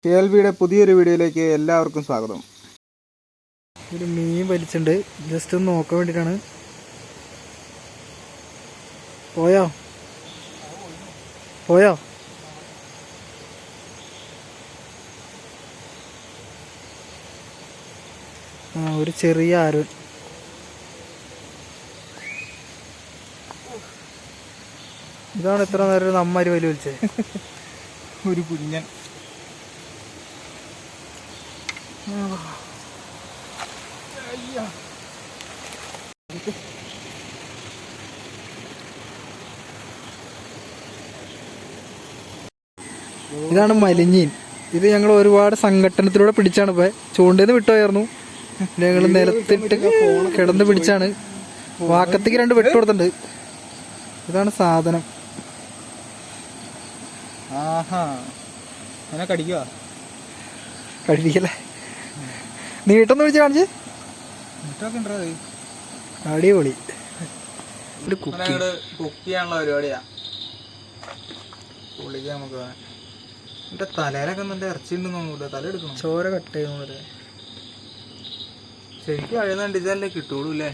KLVയുടെ പുതിയൊരു വീഡിയോയിലേക്ക് എല്ലാവർക്കും സ്വാഗതം. ഒരു മീൻ വലിച്ചിട്ടുണ്ട്, ജസ്റ്റ് ഒന്ന് നോക്കാൻ വേണ്ടിയിട്ടാണ്. പോയോ പോയോ ഒരു ചെറിയ ആരോൻ. ഇതാണ് എത്ര നേരം നമ്മാര് വലിയ വലിച്ചത്. ഒരു കുഞ്ഞൻ. ഇതാണ് മലിഞ്ഞീൻ. ഇത് ഞങ്ങൾ ഒരുപാട് സംഘട്ടനത്തിലൂടെ പിടിച്ചാണ്. ഇപ്പൊ ചൂണ്ടേന്ന് വിട്ടുപോയായിരുന്നു, ഞങ്ങൾ നിലത്തിട്ട് കിടന്ന് പിടിച്ചാണ്. വാക്കത്തേക്ക് 2 വെട്ട് കൊടുത്തിട്ടുണ്ട്. ഇതാണ് സാധനം. കടിക്കല്ലേ, നീട്ടൊന്ന് വിളിച്ച് കാണിച്ച്. അടിപൊളി കുക്ക് ചെയ്യാനുള്ള പരിപാടിയാ. പൊളിക്ക് നമുക്ക്. എന്റെ തലയിലൊക്കെ നല്ല ഇറച്ചി ഉണ്ടെന്ന് തോന്നൂല. തല എടുക്കണം, ചോര കട്ട് ചെയ്യുന്ന പോലെ. ശരിക്കും അഴുന്നുണ്ട്. ഇതല്ലേ കിട്ടുള്ളൂ അല്ലേ?